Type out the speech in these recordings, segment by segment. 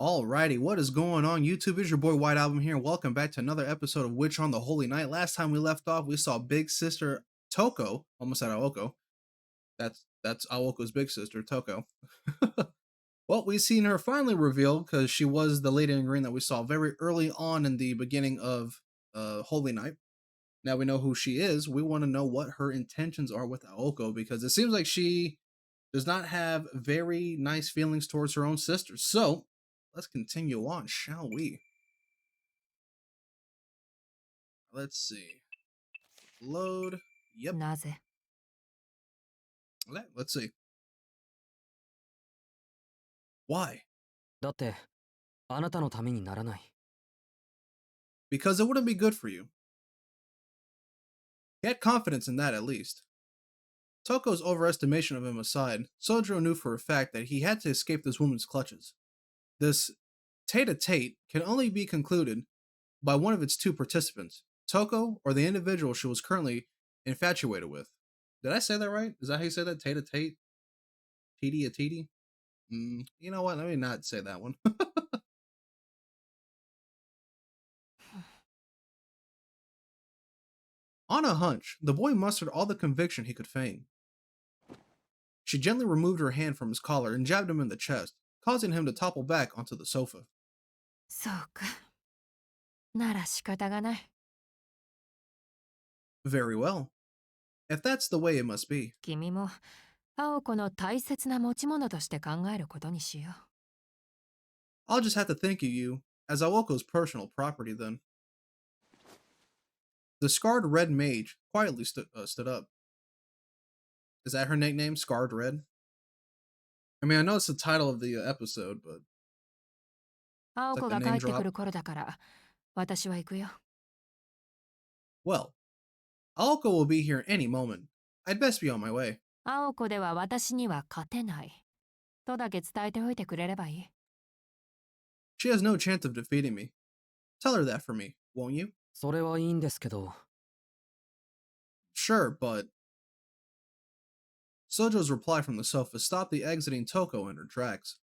Alrighty, what is going on YouTube? It's your boy White Album here, and welcome back to another episode of Witch on the Holy Night. Last time we left off, we saw Big Sister Toko, almost said Aoko. That's Aoko's big sister, Toko. Well, we've seen her finally revealed because she was the lady in green that we saw very early on in the beginning of Holy Night. Now we know who she is. We want to know what her intentions are with Aoko because it seems like she does not have very nice feelings towards her own sister. So let's continue on, shall we? Let's see. Load. Yep. なぜ Let's see. Why? だって、あなたのためにならない。Because it wouldn't be good for you. He had confidence in that at least. Toko's overestimation of him aside, Sojiro knew for a fact that he had to escape this woman's clutches. This tete-a-tete can only be concluded by one of its two participants, Toko or the individual she was currently infatuated with. Did I say that right? Is that how you say that? Tete-a-tete? Tete-a-tete? You know what? Let me not say that one. On a hunch, the boy mustered all the conviction he could feign. She gently removed her hand from his collar and jabbed him in the chest, causing him to topple back onto the sofa. そうか。なら仕方がない。Very well. If that's the way it must be. 君も、青子の大切な持ち物として考えることにしよう。I'll just have to think of you as Aoko's personal property then. The scarred red mage quietly stood up. Is that her nickname, Scarred Red? I mean, I know it's the title of the episode, but... 青子が帰ってくる頃だから、私は行くよ。Well, Aoko will be here any moment. I'd best be on my way. 青子では私には勝てない。とだけ伝えておいてくれればいい。She has no chance of defeating me. Tell her that for me, won't you? それはいいんですけど。Sure, but... Sojo's reply from the sofa stopped the exiting Toko in her tracks.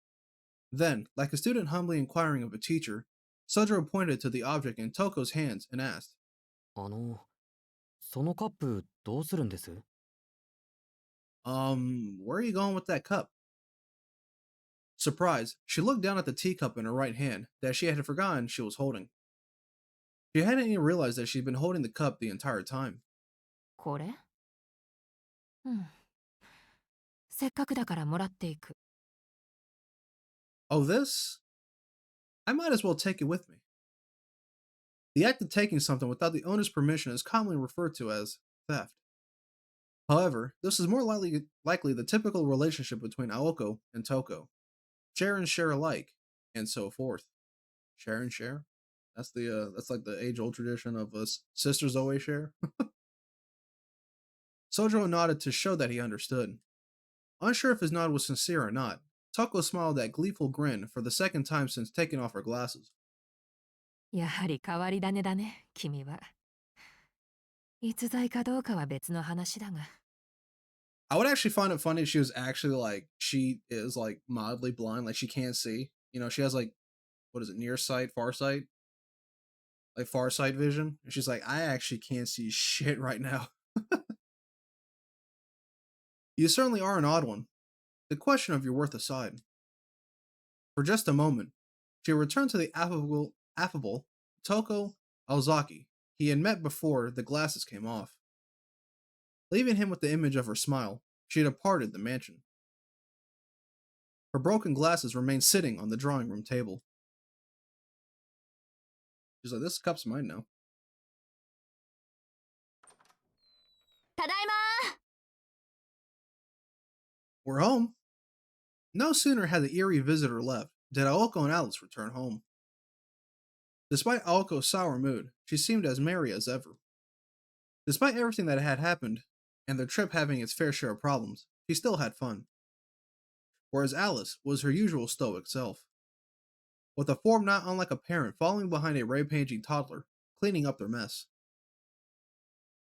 Then, like a student humbly inquiring of a teacher, Sojiro pointed to the object in Toko's hands and asked, そのカップどうするんです？ where are you going with that cup? Surprised, she looked down at the teacup in her right hand that she had forgotten she was holding. She hadn't even realized that she'd been holding the cup the entire time. これ？うん。せっかくだからもらっていく。Oh, this? I might as well take it with me. The act of taking something without the owner's permission is commonly referred to as theft. However, this is more likely the typical relationship between Aoko and Toko. Share and share alike, and so forth. Share and share? That's like the age-old tradition of us sisters always share. Sojiro nodded to show that he understood. Unsure if his nod was sincere or not, Toko smiled that gleeful grin for the second time since taking off her glasses. やはり変わり種だね、君は。逸材かどうかは別の話だが。I would actually find it funny if she was actually like, she is like mildly blind, like she can't see. You know, she has like, what is it, near sight, far sight? Like far sight vision. And she's like, I actually can't see shit right now. You certainly are an odd one. The question of your worth aside. For just a moment, she returned to the affable Toko Ozaki he had met before the glasses came off. Leaving him with the image of her smile, she departed the mansion. Her broken glasses remained sitting on the drawing room table. She's like, this cup's mine now. ただいまー We're home. No sooner had the eerie visitor left did Aoko and Alice return home. Despite Aoko's sour mood, she seemed as merry as ever. Despite everything that had happened, and their trip having its fair share of problems, she still had fun. Whereas Alice was her usual stoic self, with a form not unlike a parent following behind a rampaging toddler, cleaning up their mess.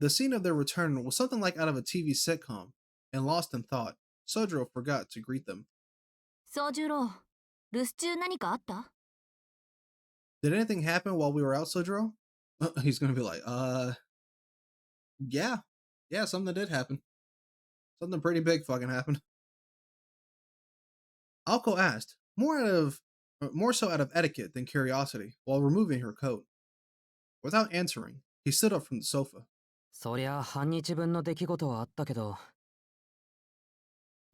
The scene of their return was something like out of a TV sitcom, and lost in thought, Sojiro forgot to greet them. 宗十郎、留守中何かあった Did anything happen while we were out, Sojiro? He's gonna be like, yeah. Yeah, something did happen. Something pretty big fucking happened. Alko asked, more so out of etiquette than curiosity, while removing her coat. Without answering, he stood up from the sofa. そりゃ半日分の出来事はあったけど、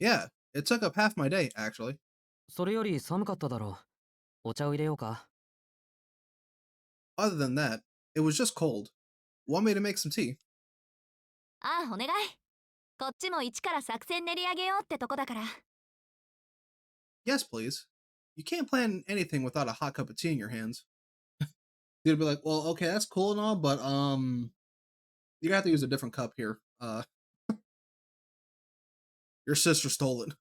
Yeah, it took up half my day, actually. それより寒かっただろう。お茶を入れようか。Other than that, it was just cold. Want me to make some tea? ああ、お願い。こっちも一から作戦練り上げようってとこだから。Yes, please. You can't plan anything without a hot cup of tea in your hands. You'd be like, well, okay, that's cool and all, but you have to use a different cup here. Your sister stole it.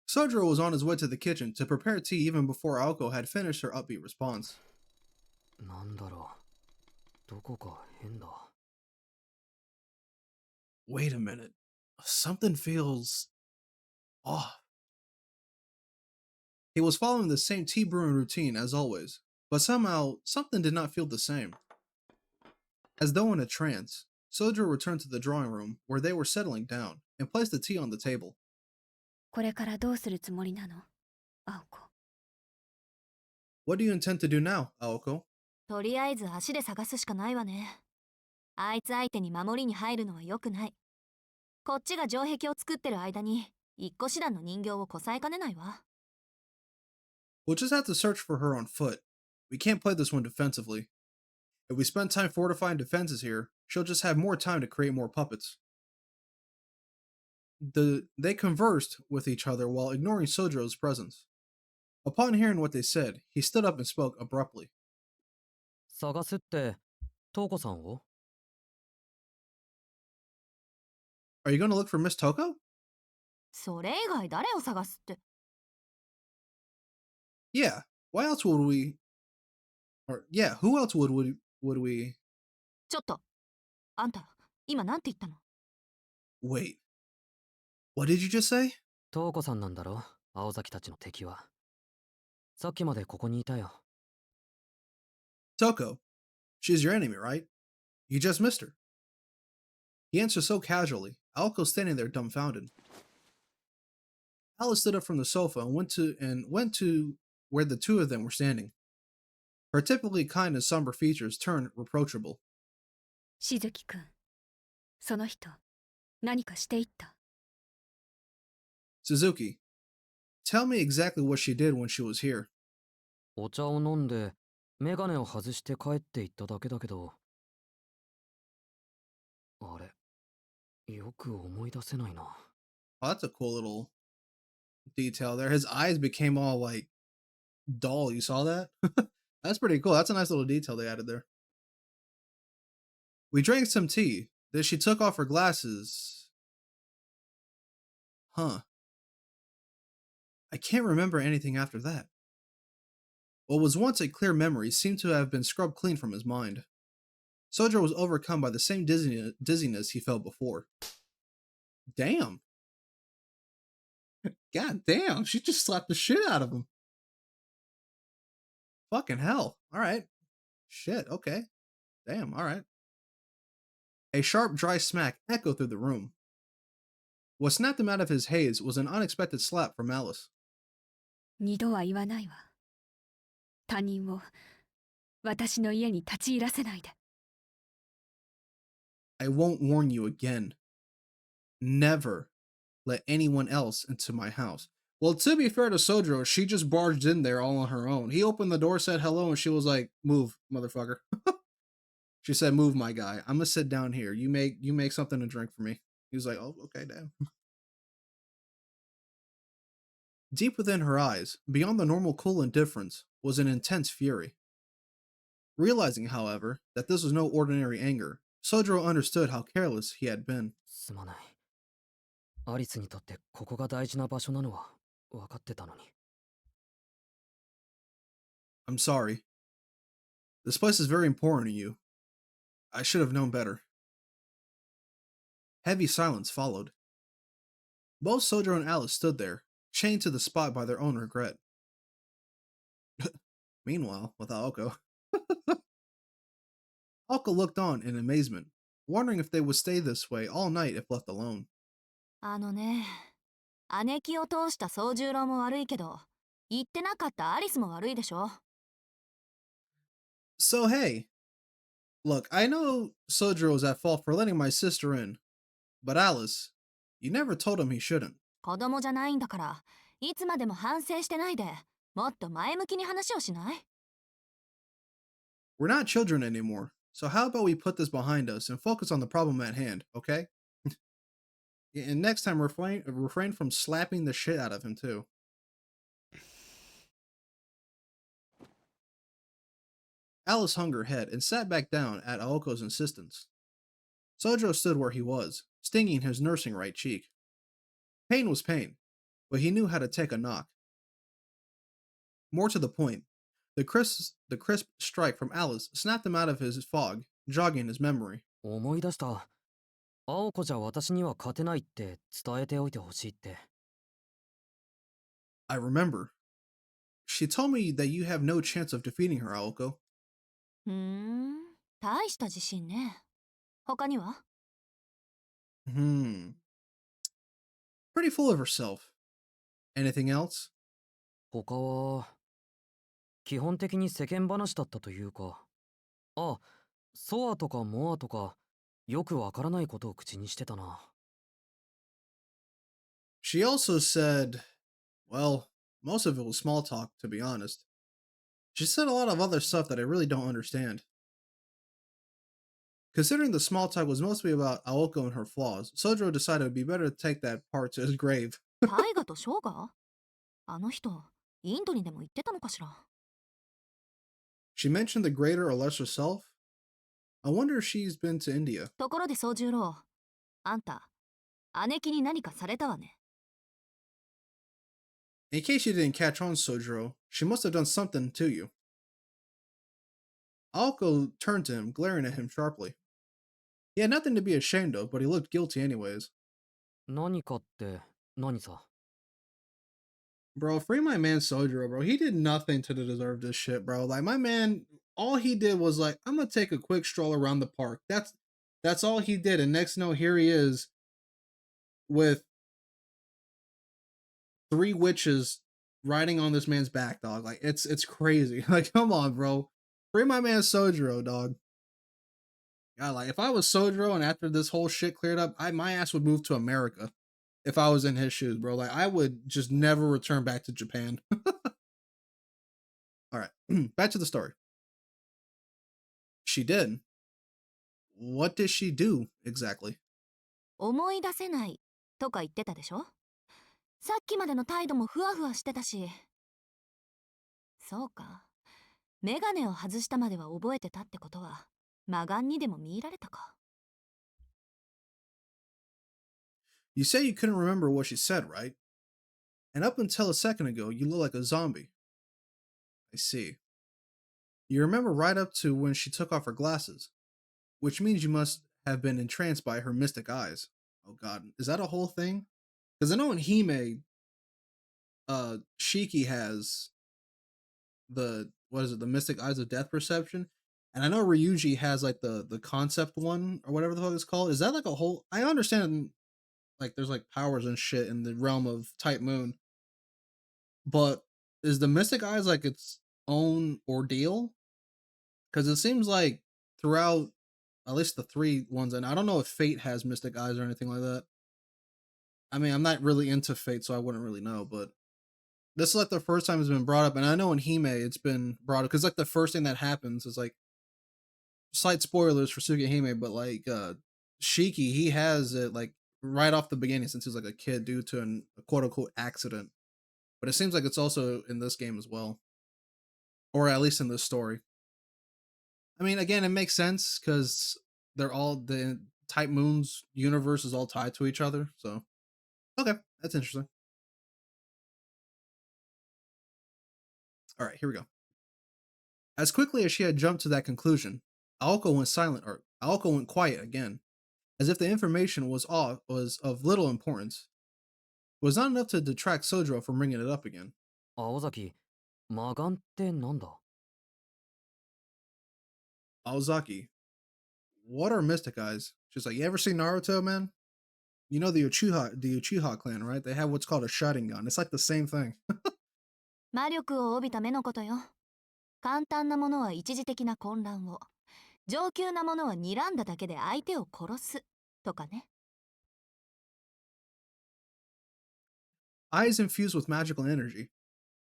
Sojiro was on his way to the kitchen to prepare tea even before Aoko had finished her upbeat response. なんだろう。どこか変だ。Wait a minute. Something feels off. He was following the same tea brewing routine as always, but somehow something did not feel the same. As though in a trance, Sojiro returned to the drawing room where they were settling down and placed the tea on the table. これからどうするつもりなの、青子。What do you intend to do now, Aoko? とりあえず足で探すしかないわね。あいつ相手に守りに入るのは良くない。こっちが城壁を作ってる間に、一個師団の人形をこさえかねないわ。We'll just have to search for her on foot. We can't play this one defensively. If we spend time fortifying defenses here, she'll just have more time to create more puppets. They conversed with each other while ignoring Sojiro's presence. Upon hearing what they said, he stood up and spoke abruptly. 探すって、トウコさんを Are you going to look for Miss Toko? それ以外誰を探すって。Yeah. Why else would we? Or yeah, who else would we? ちょっと。あんた、今なんて言ったの？ Wait. What did you just say? トウコさんなんだろ青崎たちの敵は。さっきまでここにいたよ。Toko. She's your enemy, right? You just missed her. He answered so casually, Alko standing there dumbfounded. Alice stood up from the sofa and went to where the two of them were standing. Her typically kind and somber features turned reproachable. しずきくん、その人、何かしていった？ Suzuki, tell me exactly what she did when she was here. お茶を飲んで、メガネを外して帰っていっただけだけど。あれ、よく思い出せないな。Oh, that's a cool little detail there. His eyes became all like dull. You saw that? That's pretty cool. That's a nice little detail they added there. We drank some tea. Then she took off her glasses. Huh. I can't remember anything after that. What was once a clear memory seemed to have been scrubbed clean from his mind. Sojiro was overcome by the same dizziness he felt before. Damn. God damn, she just slapped the shit out of him. Fucking hell. Alright. Shit, okay. Damn, alright. A sharp, dry smack echoed through the room. What snapped him out of his haze was an unexpected slap from Alice. 二度は言わないわ。他人を私の家に立ち入らせないで。I won't warn you again. Never let anyone else into my house. Well, to be fair to Sojiro, she just barged in there all on her own. He opened the door, said hello, and she was like, "Move, motherfucker." She said, "Move, my guy. I'm gonna sit down here. You make something to drink for me." He was like, "Oh, okay, damn." Deep within her eyes, beyond the normal cool indifference, was an intense fury. Realizing, however, that this was no ordinary anger, Sojiro understood how careless he had been. すまない。アリスにとってここが大事な場所なのは分かってたのに。I'm sorry. This place is very important to you. I should have known better. Heavy silence followed. Both Sojiro and Alice stood there, chained to the spot by their own regret. Meanwhile, with Aoko, Aoko looked on in amazement, wondering if they would stay this way all night if left alone. あのね、姉貴を通した宗十郎も悪いけど、言ってなかったアリスも悪いでしょ。So hey, look, I know Sojiro was at fault for letting my sister in, but Alice, you never told him he shouldn't. 子供じゃないんだから、いつまでも反省してないで、もっと前向きに話をしない？ We're not children anymore, so how about we put this behind us and focus on the problem at hand, okay? And next time, refrain from slapping the shit out of him, too. Alice hung her head and sat back down at Aoko's insistence. Sojiro stood where he was, stinging his nursing right cheek. Pain was pain, but he knew how to take a knock. More to the point, the crisp strike from Alice snapped him out of his fog, jogging his memory. 思い出した。青子じゃ私には勝てないって伝えておいてほしいって。I remember. She told me that you have no chance of defeating her, Aoko. 大した自信ね。他には？ Pretty full of herself. Anything else? 他は、基本的に世間話だったというか。あ、ソアとかモアとか、よくわからないことを口にしてたな。She also said, well, most of it was small talk, to be honest. She said a lot of other stuff that I really don't understand. Considering the small talk was mostly about Aoko and her flaws, Sojiro decided it would be better to take that part to his grave. タイガとショーガ？あの人、インドにでも行ってたのかしら？ She mentioned the greater or lesser self. I wonder if she's been to India. ところで宗十郎、あんた、姉貴に何かされたわね。In case you didn't catch on, Sojiro, she must have done something to you. Aoko turned to him, glaring at him sharply. He had nothing to be ashamed of, but he looked guilty anyways. 何かって何さ？ Bro, free my man Sojiro, bro. He did nothing to deserve this shit, bro. Like, my man, all he did was like, I'm gonna take a quick stroll around the park. That's all he did. And next note, here he is with 3 witches riding on this man's back, dog. Like, it's crazy. Like, come on, bro. Free my man Sojiro, dog. God, like, if I was Sojiro and after this whole shit cleared up, my ass would move to America if I was in his shoes, bro. Like, I would just never return back to Japan. All right, back to the story. She did. What did she do exactly? 思い出せないとか言ってたでしょ？さっきまでの態度もふわふわしてたし。そうか。メガネを外したまでは覚えてたってことは、魔眼にでも見入られたか。You say you couldn't remember what she said, right? And up until a second ago, you look like a zombie. I see. You remember right up to when she took off her glasses, which means you must have been entranced by her mystic eyes. Oh god, is that a whole thing? Because I know in Hime, Shiki has the the mystic eyes of death perception, and I know Ryuji has like the concept one or whatever the fuck it's called. Is that like a whole? I understand like there's like powers and shit in the realm of Type Moon, but is the mystic eyes like its own ordeal? Because it seems like throughout at least the 3 ones, and I don't know if Fate has mystic eyes or anything like that. I mean, I'm not really into Fate, so I wouldn't really know, but this is like the first time it's been brought up, and I know in Hime it's been brought up because like the first thing that happens is like slight spoilers for Sugihime, but like Shiki, he has it like right off the beginning since he's like a kid due to a quote unquote accident. But it seems like it's also in this game as well, or at least in this story. I mean, again, it makes sense because they're all the Type Moon's universe is all tied to each other. So, okay, that's interesting. All right, here we go. As quickly as she had jumped to that conclusion, Aoko went silent, or Aoko went quiet again, as if the information was of little importance. It was not enough to detract Sojiro from bringing it up again. 青崎、魔眼ってなんだ？ Aozaki, what are mystic eyes? She's like, you ever seen Naruto, man? You know the Uchiha clan, right? They have what's called a Sharingan. It's like the same thing. 魔力を帯びた目のことよ。簡単なものは一時的な混乱を、上級なものは睨んだだけで相手を殺すとかね。Eyes infused with magical energy.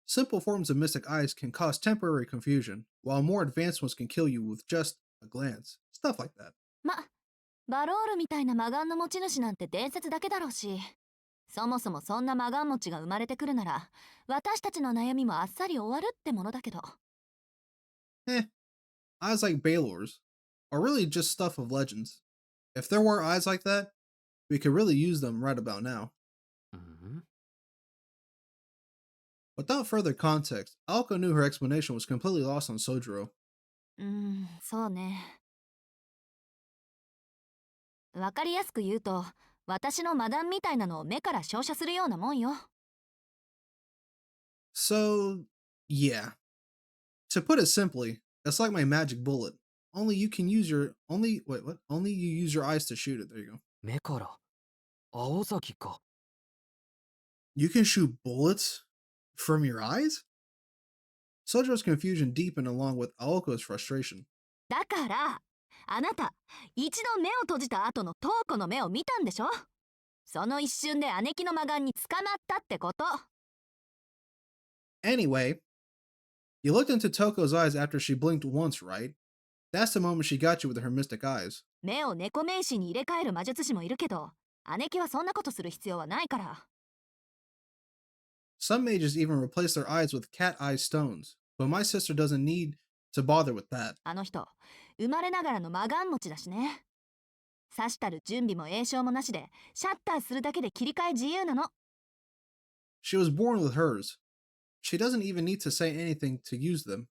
Simple forms of mystic eyes can cause temporary confusion, while more advanced ones can kill you with just a glance. Stuff like that. バロールみたいな魔眼の持ち主なんて伝説だけだろうし、そもそもそんな魔眼持ちが生まれてくるなら、私たちの悩みもあっさり終わるってものだけど。Eyes like Baylor's are really just stuff of legends. If there were eyes like that, we could really use them right about now. うん Without further context, Aoko knew her explanation was completely lost on Sojiro. そうね。わかりやすく言うと、私の魔弾みたいなのを目から照射するようなもんよ。So, yeah. To put it simply, it's like my magic bullet. Only you can use your wait, what? Only you use your eyes to shoot it. There you go. 目から青崎か。 You can shoot bullets from your eyes? Sojiro's confusion deepened along with Aoko's frustration. だから、あなた、一度目を閉じた後の瞳子の目を見たんでしょ？その一瞬で姉貴の魔眼に捕まったってこと。Anyway, you looked into Toko's eyes after she blinked once, right? That's the moment she got you with her mystic eyes. 目を猫名詞に入れ替える魔術師もいるけど、姉貴はそんなことする必要はないから。Some mages even replace their eyes with cat eye stones, but my sister doesn't need to bother with that. あの人、生まれながらの魔眼持ちだしね。さしたる準備も栄唱もなしで、シャッターするだけで切り替え自由なの。She was born with hers. She doesn't even need to say anything to use them.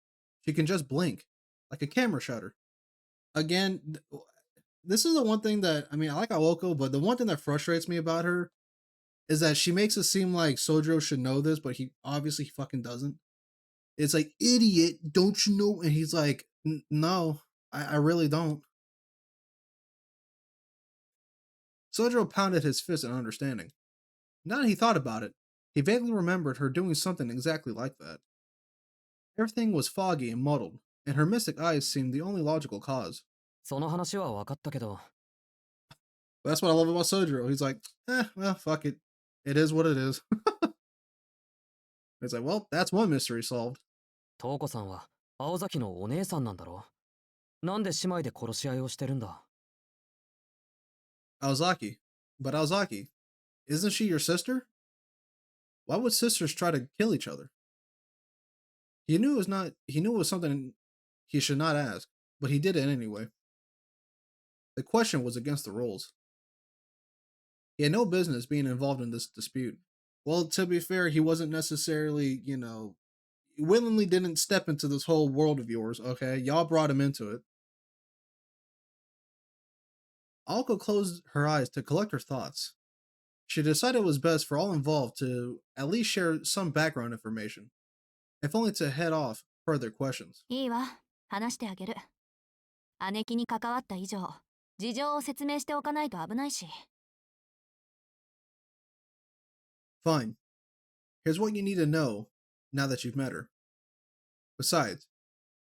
She can just blink, like a camera shutter. Again, this is the one thing that, I mean, I like Aoko, but the one thing that frustrates me about her is that she makes it seem like Sojiro should know this, but he obviously fucking doesn't. It's like, idiot, don't you know? And he's like, no, I really don't. Sojiro pounded his fist in understanding. Now that he thought about it, he vaguely remembered her doing something exactly like that. Everything was foggy and muddled, and her mystic eyes seemed the only logical cause. その話は分かったけど、 But that's what I love about Sojiro. He's like, well, fuck it. It is what it is. It's like, well, that's one mystery solved. 瞳子さんは青崎のお姉さんなんだろ？なんで姉妹で殺し合いをしてるんだ？ Aozaki. But Aozaki, isn't she your sister? Why would sisters try to kill each other? He knew it was something he should not ask, but he did it anyway. The question was against the rules. He had no business being involved in this dispute. Well, to be fair, he wasn't necessarily, willingly didn't step into this whole world of yours, okay? Y'all brought him into it. Aoko closed her eyes to collect her thoughts. She decided it was best for all involved to at least share some background information, if only to head off further questions. いいわ、話してあげる。姉貴に関わった以上、事情を説明しておかないと危ないし。Fine. Here's what you need to know now that you've met her. Besides,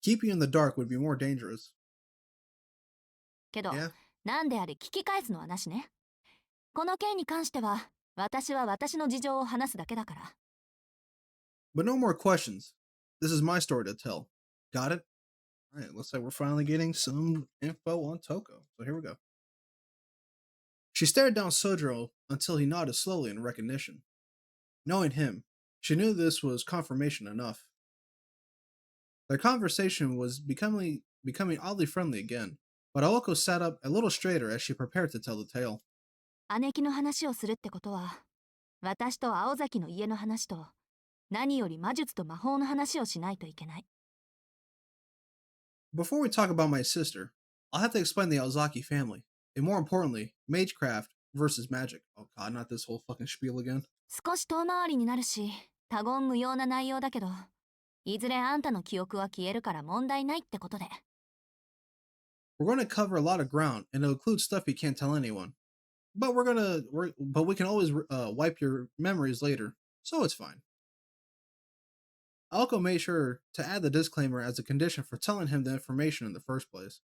keeping you in the dark would be more dangerous. けど、 Yeah? なんであれ聞き返すのはなしね。この件に関しては、私は私の事情を話すだけだから。But no more questions. This is my story to tell. Got it? Alright, looks like we're finally getting some info on Toko. So here we go. She stared down Sojiro until he nodded slowly in recognition. Knowing him, she knew this was confirmation enough. Their conversation was becoming oddly friendly again, but Aoko sat up a little straighter as she prepared to tell the tale. 姉貴の話をするってことは、私と青崎の家の話と、何より魔術と魔法の話をしないといけない。Before we talk about my sister, I'll have to explain the Aozaki family, and more importantly, magecraft versus magic. Oh god, not this whole fucking spiel again. 少し遠回りになるし、多言無用な内容だけど、いずれあんたの記憶は消えるから問題ないってことで。We're going to cover a lot of ground, and it'll include stuff you can't tell anyone. But we can always wipe your memories later, so it's fine. Aoko made sure to add the disclaimer as a condition for telling him the information in the first place.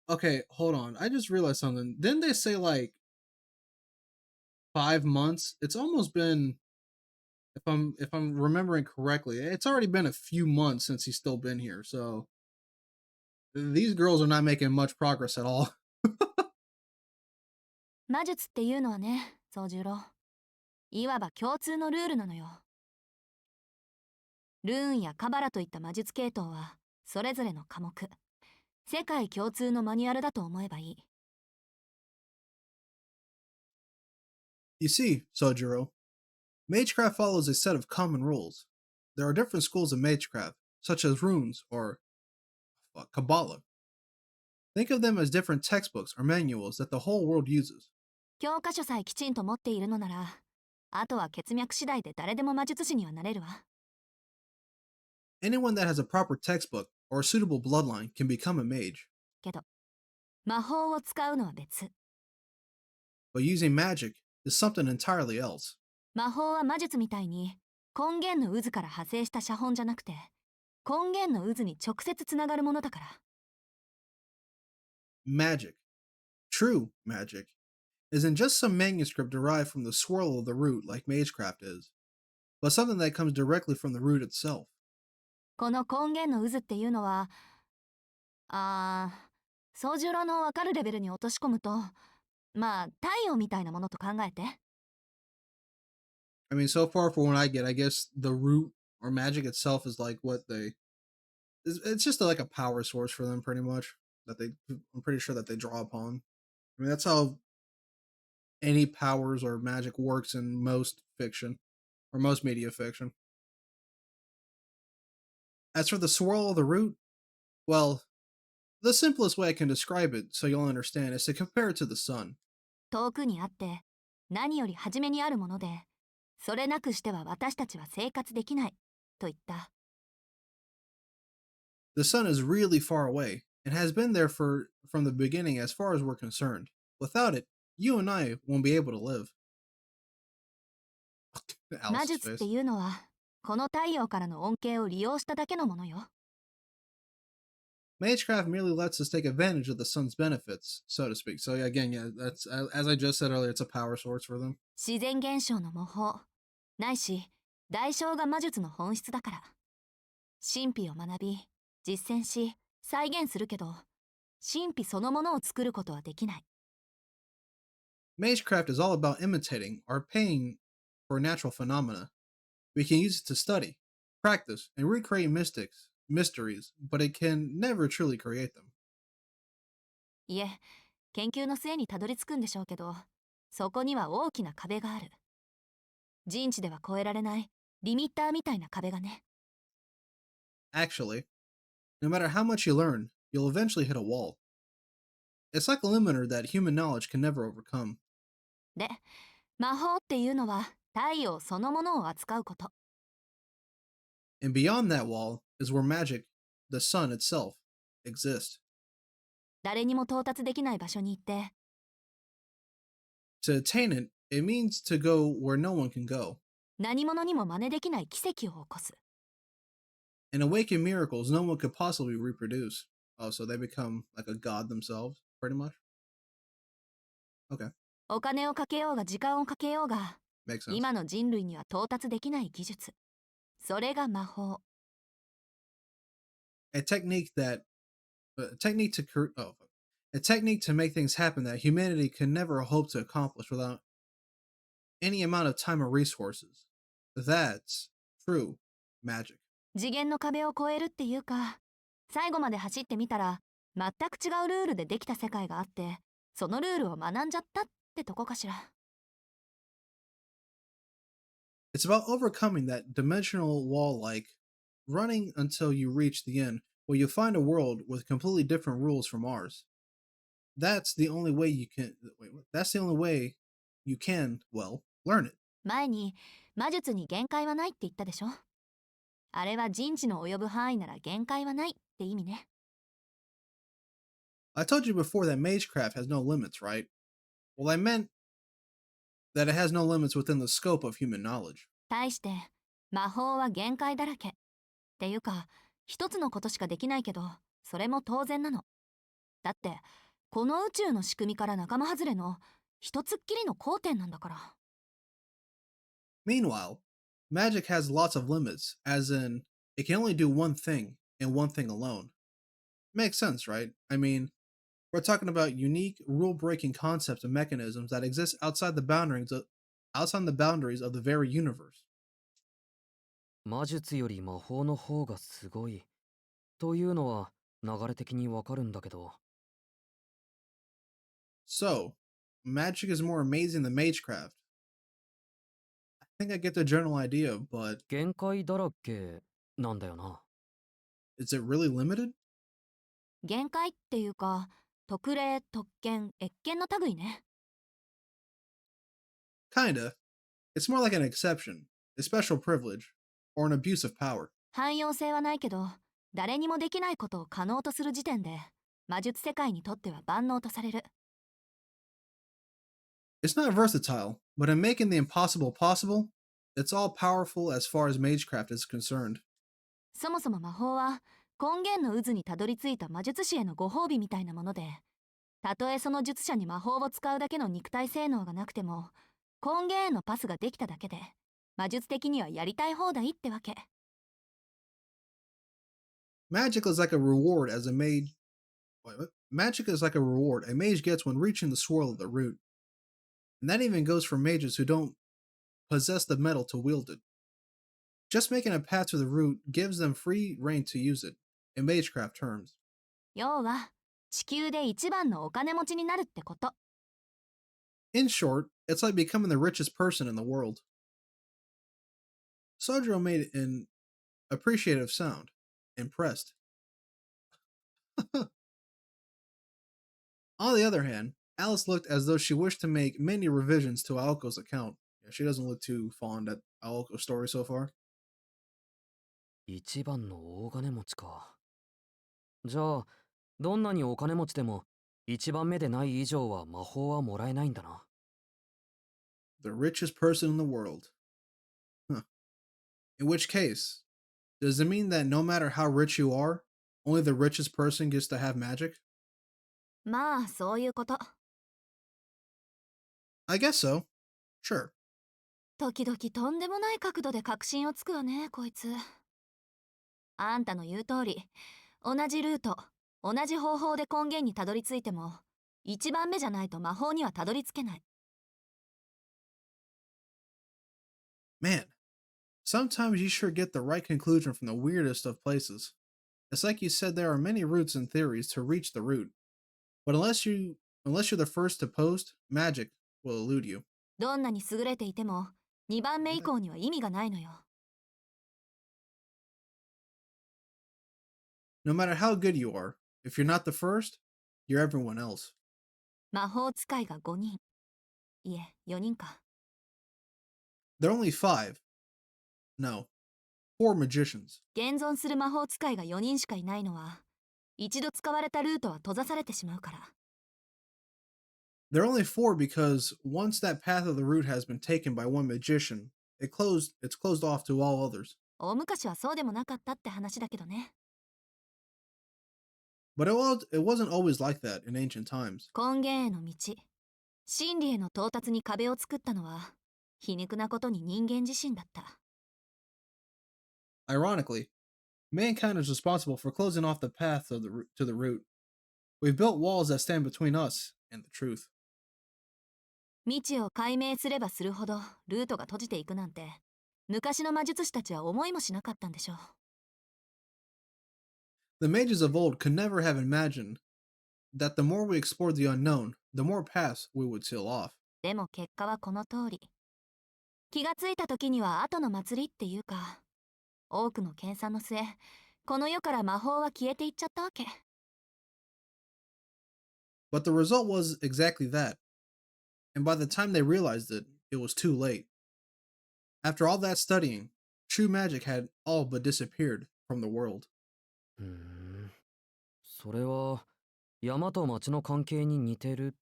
Okay, hold on. I just realized something. Didn't they say like 5 months? It's almost been, if I'm remembering correctly, it's already been a few months since he's still been here. So these girls are not making much progress at all. 魔術っていうのはね、宗十郎。いわば共通のルールなのよ。ルーンやカバラといった魔術系統は、それぞれの科目、世界共通のマニュアルだと思えばいい。You see, Sojiro, Magecraft follows a set of common rules. There are different schools of Magecraft, such as runes or Kabbalah. Think of them as different textbooks or manuals that the whole world uses. 教科書さえきちんと持っているのなら、あとは血脈次第で誰でも魔術師にはなれるわ。Anyone that has a proper textbook or a suitable bloodline can become a mage. けど、魔法を使うのは別。But using magic is something entirely else. 魔法は魔術みたいに根源の渦から派生した写本じゃなくて、根源の渦に直接つながるものだから。Magic, true magic, isn't just some manuscript derived from the swirl of the root like Magecraft is, but something that comes directly from the root itself. この根源の渦っていうのは、宗十郎のわかるレベルに落とし込むと、まあ太陽みたいなものと考えて。I mean, so far from what I get, I guess the root or magic itself is like what it's just like a power source for them pretty much I'm pretty sure that they draw upon. I mean, that's how any powers or magic works in most fiction or most media fiction. As for the swirl of the root, well, the simplest way I can describe it so you'll understand is to compare it to the sun. 遠くにあって何より初めにあるもので、それなくしては私たちは生活できないと言った。The sun is really far away and has been there from the beginning as far as we're concerned. Without it, you and I won't be able to live. 魔 Alice's 術って face. いうのはこの太陽からの恩恵を利用しただけのものよ。Magecraft merely lets us take advantage of the sun's benefits, so to speak. So again, that's as I just said earlier, it's a power source for them. 自然現象の模倣ないし代償が魔術の本質だから。神秘を学び実践し再現するけど、神秘そのものを作ることはできない。Magecraft is all about imitating or paying for natural phenomena. We can use it to study, practice, and recreate mysteries, but it can never truly create them. いえ、研究の末にたどり着くんでしょうけど、そこには大きな壁がある。人知では越えられないリミッターみたいな壁がね。Actually, no matter how much you learn, you'll eventually hit a wall. It's like a limiter that human knowledge can never overcome. で、魔法っていうのは太陽そのものを扱うこと。And beyond that wall is where magic, the sun itself, exists. 誰にも到達できない場所に行って、To attain it, it means to go where no one can go, 何者にも真似できない奇跡を起こす。and awaken miracles no one could possibly reproduce. Oh, so they become like a god themselves, pretty much? Okay, お金をかけようが時間をかけようが、 makes sense. 今の人類には到達できない技術。それが魔法。A technique that, a technique to a technique to make things happen that humanity can never hope to accomplish without any amount of time or resources. That's true magic. 次元の壁を越えるっていうか、最後まで走ってみたら全く違うルールでできた世界があって、そのルールを学んじゃったってとこかしら。It's about overcoming that dimensional wall like running until you reach the end, where you find a world with completely different rules from ours. That's the only way you can that's the only way you can, well, learn it. 前に魔術に限界はないって言ったでしょ。あれは人知の及ぶ範囲なら限界はないって意味ね。I told you before that magecraft has no limits, right? Well, I meant that it has no limits within the scope of human knowledge. 対して魔法は限界だらけ。っていうか、一つのことしかできないけど、それも当然なの。だって、この宇宙の仕組みから仲間外れの一つっきりの交点なんだから。Meanwhile, magic has lots of limits, as in, it can only do one thing and one thing alone. Makes sense, right? I mean, we're talking about unique, rule-breaking concepts and mechanisms that exist outside the boundaries of the very universe. 魔術より魔法の方がすごいというのは流れ的にわかるんだけど、 So, magic is more amazing than magecraft. I think I get the general idea, but 限界だらけなんだよな。 is it really limited? 限界っていうか、特例、特権、越権の類ね。Kinda. It's more like an exception, a special privilege, or an abuse of power. 汎用性はないけど、誰にもできないことを可能とする時点で、魔術世界にとっては万能とされる。It's not versatile, but in making the impossible possible, it's all powerful as far as magecraft is concerned. そもそも魔法は、根源の渦にたどり着いた魔術師へのご褒美みたいなもので、たとえその術者に魔法を使うだけの肉体性能がなくても、根源へのパスができただけで、魔術的にはやりたい放題ってわけ。Magic is like a reward as a mage. Magic is like a reward a mage gets when reaching the swirl of the root. And that even goes for mages who don't possess the metal to wield it. Just making a path to the root gives them free reign to use it, in magecraft terms. 要は、地球で一番のお金持ちになるってこと。In short, it's like becoming the richest person in the world. Sojiro made an appreciative sound, impressed. On the other hand, Alice looked as though she wished to make many revisions to Aoko's account. Yeah, she doesn't look too fond at Aoko's story so far. 一番の大金持ちか。じゃあ、どんなにお金持ちでも一番目でない以上は魔法はもらえないんだな。 The richest person in the world. Huh. In which case, does it mean that no matter how rich you are, only the richest person gets to have magic? まあ、そういうこと。I guess so. Sure. 時々とんでもない角度で確信をつくわね、こいつ。あんたの言う通り、同じルート、同じ方法で根源にたどり着いても、一番目じゃないと魔法にはたどり着けない。Man, sometimes you sure get the right conclusion from the weirdest of places. It's like you said there are many routes and theories to reach the root. But unless you're the first to post, magic will elude you. どんなに優れていても、2番目以降には意味がないのよ。No matter how good you are, if you're not the first, you're everyone else. 魔法使いが5人。いえ、4人か。There are only 5. No, 4 magicians. 現存する魔法使いが4人しかいないのは、一度使われたルートは閉ざされてしまうから。There are only 4 because once that path of the root has been taken by one magician, it's closed off to all others. 大昔はそうでもなかったって話だけどね。But it wasn't always like that in ancient times. 根源への道、真理への到達に壁を作ったのは、皮肉なことに人間自身だった。Ironically, mankind is responsible for closing off the path to the root. We've built walls that stand between us and the truth. 未知を解明すればするほどルートが閉じていくなんて、昔の魔術師たちは思いもしなかったんでしょう。The mages of old could never have imagined that the more we explored the unknown, the more paths we would seal off. でも結果はこの通り。気がついた時には後の祭りっていうか、多くの研鑽の末、この世から魔法は消えていっちゃったわけ。But the result was exactly that. And by the time they realized it, it was too late. After all that studying, true magic had all but disappeared from the world. ふーん。それは山と町の関係に似てる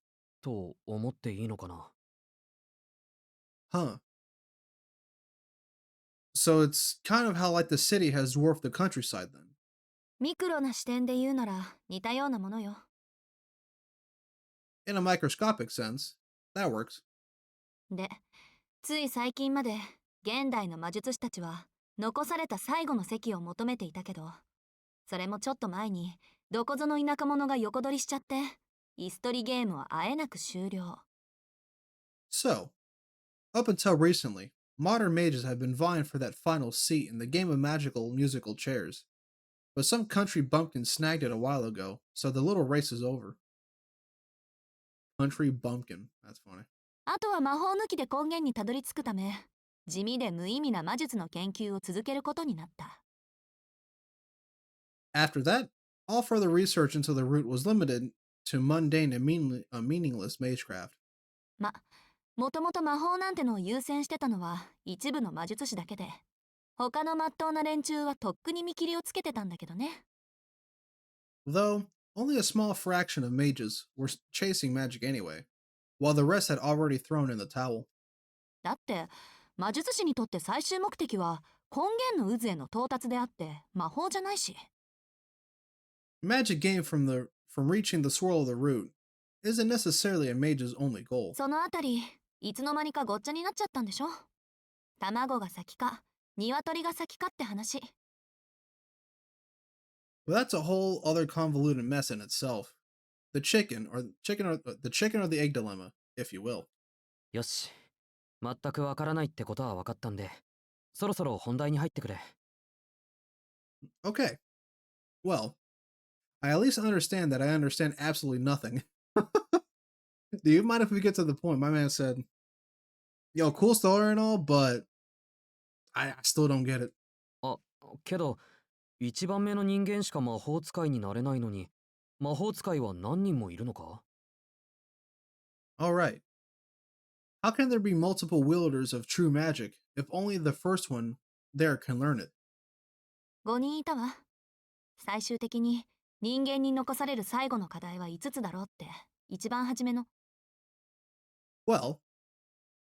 と思っていいのかな。 Huh. So it's kind of how like the city has dwarfed the countryside then. ミクロな視点で言うなら似たようなものよ。In a microscopic sense, that works. で、つい最近まで現代の魔術師たちは残された最後の席を求めていたけど、それもちょっと前にどこぞの田舎者が横取りしちゃって、椅子取りゲームはあえなく終了。So, up until recently, modern mages have been vying for that final seat in the game of magical musical chairs. But some country bumpkin snagged it a while ago, so the little race is over. Country bumpkin. That's funny. あとは魔法抜きで根源にたどり着くため、地味で無意味な魔術の研究を続けることになった。After that, all further research into the root was limited to mundane and meaningless magecraft. もともと魔法なんてのを優先してたのは一部の魔術師だけで、他の真っ当な連中はとっくに見切りをつけてたんだけどね。Though, only a small fraction of mages were chasing magic anyway, while the rest had already thrown in the towel. だって魔術師にとって最終目的は根源の渦への到達であって魔法じゃないし。Magic gained from reaching the swirl of the root isn't necessarily a mage's only goal. そのあたりいつの間にかごっちゃになっちゃったんでしょ。卵が先か鶏が先かって話。But that's a whole other convoluted mess in itself. The chicken or the egg dilemma, if you will. よし。全くわからないってことは分かったんで、そろそろ本題に入ってくれ。Okay. Well, I at least understand that I understand absolutely nothing. Do you mind if we get to the point? My man said, "Yo, cool story and all, but I still don't get it." あ、けど、一番目の人間しか魔法使いになれないのに、魔法使いは何人もいるのか？ All right. How can there be multiple wielders of true magic if only the first one there can learn it? 5人いたわ。最終的に人間に残される最後の課題は5つだろうって一番初めの。Well,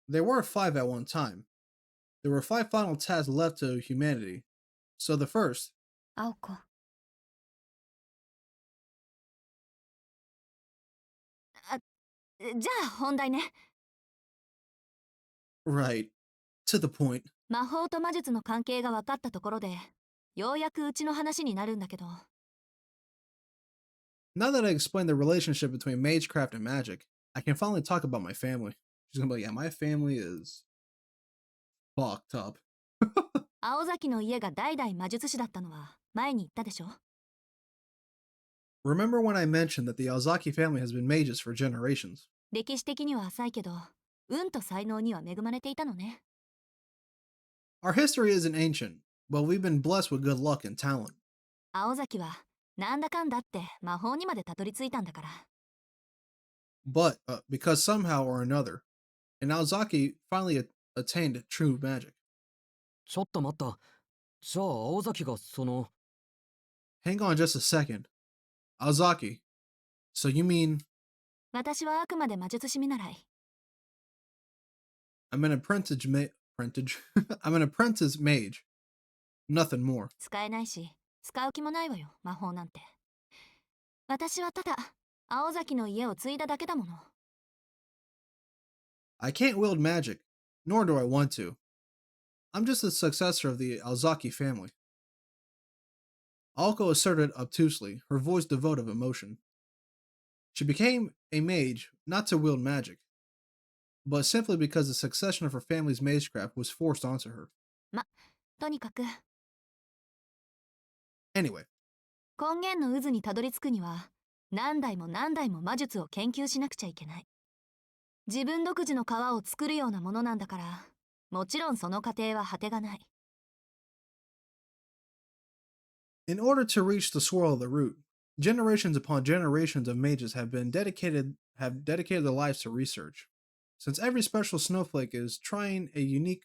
there were 5 at one time. There were 5 final tasks left to humanity. So the first, 青子。じゃあ本題ね。right, to the point. 魔法と魔術の関係が分かったところで、ようやくうちの話になるんだけど。Now that I explained the relationship between magecraft and magic, I can finally talk about my family. She's gonna be like, yeah, my family is fucked up. 青崎の家が代々魔術師だったのは前に言ったでしょ。 Remember when I mentioned that the Alzaki family has been mages for generations? 歴史的には浅いけど、運と才能には恵まれていたのね。Our history isn't ancient, but we've been blessed with good luck and talent. 青崎はなんだかんだって魔法にまでたどり着いたんだから。But because somehow or another, and Alzaki finally attained true magic. ちょっと待った。じゃあ青崎がその。 Hang on just a second. Alzaki, so you mean 私はあくまで魔術師見習い。I'm an I'm an apprentice mage. Nothing more. 使えないし、使う気もないわよ、魔法なんて。私はただ、青崎の家を継いだだけだもの。I can't wield magic, nor do I want to. I'm just the successor of the Alzaki family. Alko asserted obtusely, her voice devoid of emotion. She became a mage not to wield magic, but simply because the succession of her family's magecraft was forced onto her. とにかく、 Anyway, 根源の渦にたどり着くには、何代も何代も魔術を研究しなくちゃいけない。自分独自の皮を作るようなものなんだから、もちろんその過程は果てがない。in order to reach the swirl of the root, generations upon generations of mages have dedicated their lives to research. Since every special snowflake is trying a unique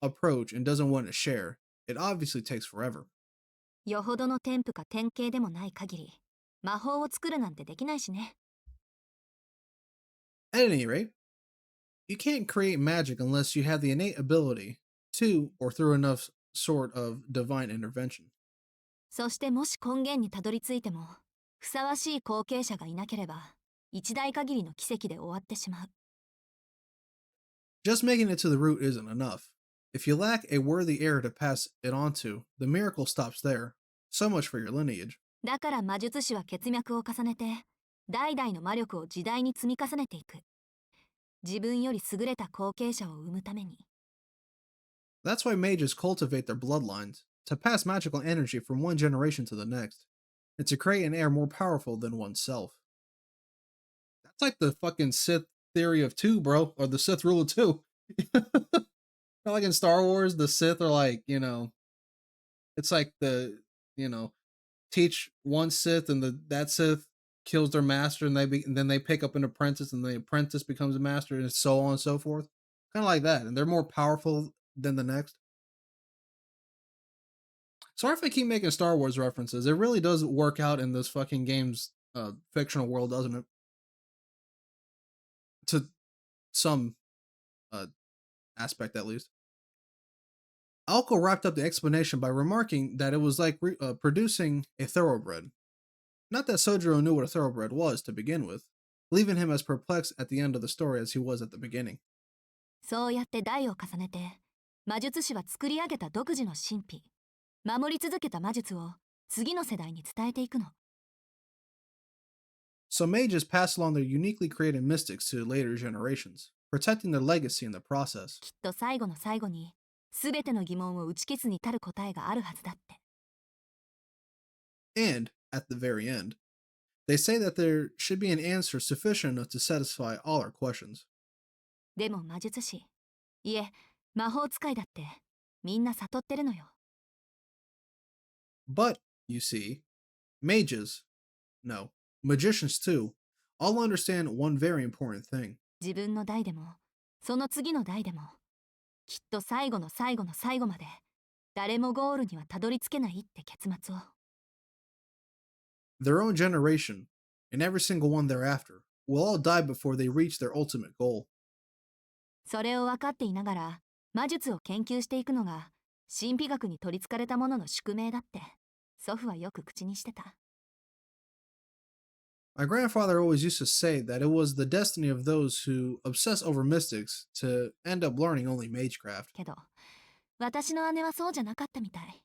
approach and doesn't want to share, it obviously takes forever. よほどの天賦か典型でもない限り、魔法を作るなんてできないしね。 At any rate, you can't create magic unless you have the innate ability to, or through enough sort of divine intervention. そしてもし根源にたどり着いても、ふさわしい後継者がいなければ、一代限りの奇跡で終わってしまう。 Just making it to the root isn't enough. If you lack a worthy heir to pass it on to, the miracle stops there. So much for your lineage. だから魔術師は血脈を重ねて、代々の魔力を時代に積み重ねていく。自分より優れた後継者を生むために。 That's why mages cultivate their bloodlines, to pass magical energy from one generation to the next, and to create an heir more powerful than oneself. That's like the fucking Sith theory of two, bro, or the Sith rule of two. Like in Star Wars, the Sith are like, it's like teach one Sith and that Sith kills their master and and then they pick up an apprentice and the apprentice becomes a master and so on and so forth. Kind of like that. And they're more powerful than the next. Sorry if I keep making Star Wars references. It really does work out in this fucking game's fictional world, doesn't it? To some aspect, at least. Aoko wrapped up the explanation by remarking that it was like producing a thoroughbred. Not that Sojiro knew what a thoroughbred was to begin with, leaving him as perplexed at the end of the story as he was at the beginning. そうやって代を重ねて、魔術師は作り上げた独自の神秘、守り続けた魔術を次の世代に伝えていくの。 So mages pass along their uniquely created mystics to later generations, protecting their legacy in the process. きっと最後の最後に、すべての疑問を打ち消すに足る答えがあるはずだって。 And, at the very end, they say that there should be an answer sufficient enough to satisfy all our questions. でも魔術師、いえ、魔法使いだって、みんな悟ってるのよ。 But, you see, mages, no, magicians too, all understand one very important thing. 自分の代でも、その次の代でも、きっと最後の最後の最後まで、誰もゴールにはたどり着けないって結末を。 Their own generation, and every single one thereafter, will all die before they reach their ultimate goal. それを分かっていながら、魔術を研究していくのが、神秘学に取りつかれた者の宿命だって、祖父はよく口にしてた。 My grandfather always used to say that it was the destiny of those who obsess over mystics to end up learning only magecraft. けど、私の姉はそうじゃなかったみたい。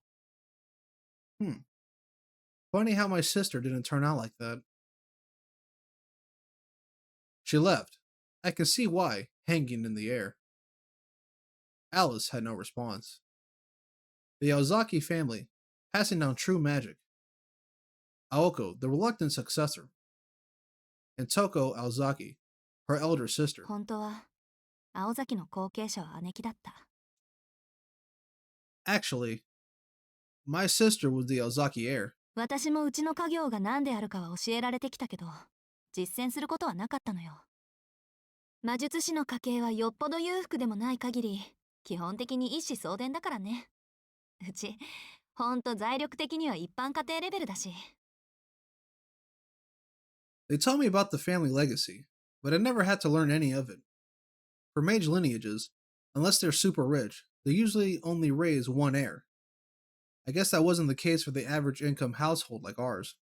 Funny how my sister didn't turn out like that. She left. I can see why, hanging in the air. Alice had no response. The Yaozaki family, passing down true magic. Aoko, the reluctant successor. And Toko Aozaki, her elder sister. 本当は、青崎の後継者は姉貴だった。 Actually, my sister was the Aozaki heir. 私もうちの家業が何であるかは教えられてきたけど、実践することはなかったのよ。魔術師の家系はよっぽど裕福でもない限り、基本的に一子相伝だからね。うち、ほんと財力的には一般家庭レベルだし。 They told me about the family legacy, but I never had to learn any of it. For mage lineages, unless they're super rich, they usually only raise one heir. I guess that wasn't the case for the average income household like ours.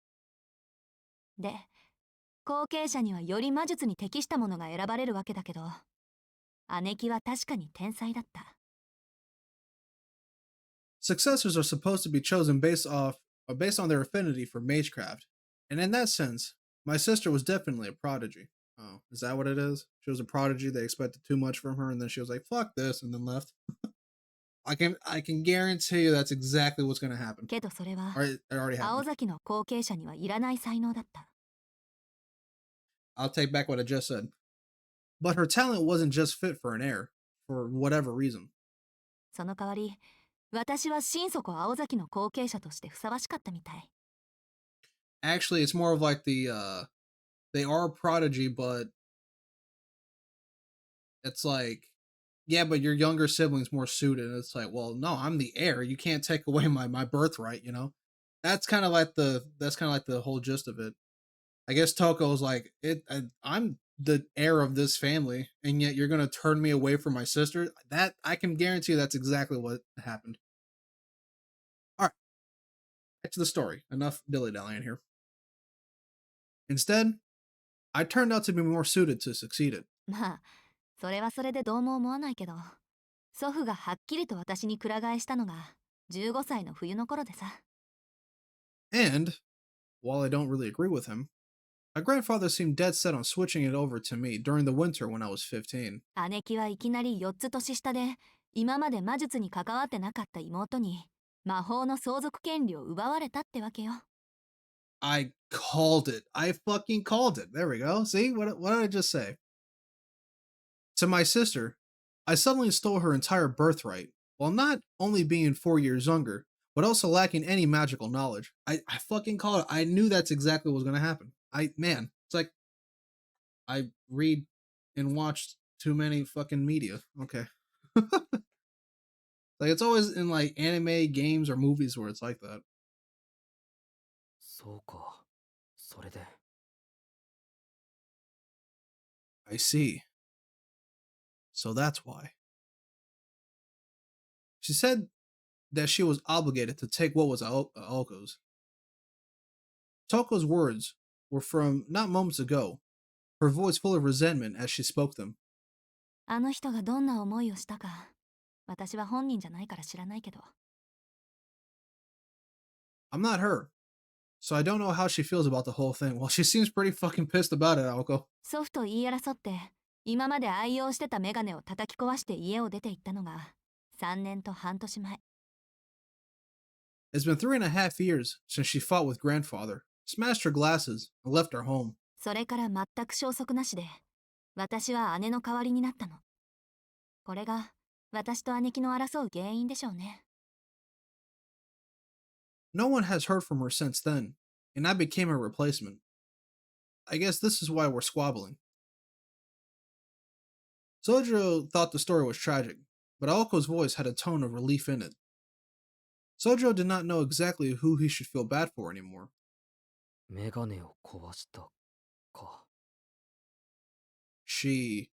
で、後継者にはより魔術に適したものが選ばれるわけだけど、姉貴は確かに天才だった。 Successors are supposed to be chosen based on their affinity for magecraft, and in that sense, my sister was definitely a prodigy. Oh, is that what it is? She was a prodigy. They expected too much from her, and then she was like, "Fuck this," and then left. I can guarantee you that's exactly what's going to happen. けどそれは、 Or it already 青 happened. 崎の後継者にはいらない才能だった。 I'll take back what I just said. But her talent wasn't just fit for an heir, for whatever reason. その代わり、私は心底青崎の後継者としてふさわしかったみたい。 Actually, it's more of like they are a prodigy, but it's like, yeah, but your younger sibling's more suited. And it's like, well, no, I'm the heir. You can't take away my birthright, you know? that's kind of like the whole gist of it. I guess Toko was like, I'm the heir of this family, and yet you're gonna turn me away from my sister. That I can guarantee that's exactly what happened. All right, back to the story. Enough dilly dallying here. Instead, I turned out to be more suited to succeed it. まあそれはそれでどうも思わないけど、祖父がはっきりと私にくら替えしたのが15歳の冬の頃でさ。 And while I don't really agree with him, my grandfather seemed dead set on switching it over to me during the winter when I was 15. 姉貴はいきなり4つ年下で、今まで魔術に関わってなかった妹に魔法の相続権利を奪われたってわけよ。 I called it. I fucking called it. There we go. See? What did I just say? To my sister, I suddenly stole her entire birthright, while not only being 4 years younger, but also lacking any magical knowledge. I fucking called it. I knew that's exactly what was gonna happen. It's like I read and watched too many fucking media. Okay. Like it's always in like anime, games, or movies where it's like that. そうか。それで。I see. So that's why. She said that she was obligated to take what was Aoko's. Toko's words were from not moments ago, her voice full of resentment as she spoke them. あの人がどんな思いをしたか、私は本人じゃないから知らないけど。 I'm not her, so I don't know how she feels about the whole thing. Well, she seems pretty fucking pissed about it, Aoko. 祖父と言い争って、今まで愛用してたメガネを叩き壊して家を出て行ったのが3年と半年前。 It's been 3.5 years since she fought with grandfather, smashed her glasses, and left her home. それから全く消息なしで、私は姉の代わりになったの。これが私と姉貴の争う原因でしょうね。 No one has heard from her since then, and I became her replacement. I guess this is why we're squabbling. Sojo thought the story was tragic, but Aoko's voice had a tone of relief in it. Sojo did not know exactly who he should feel bad for anymore. メガネを壊したか。She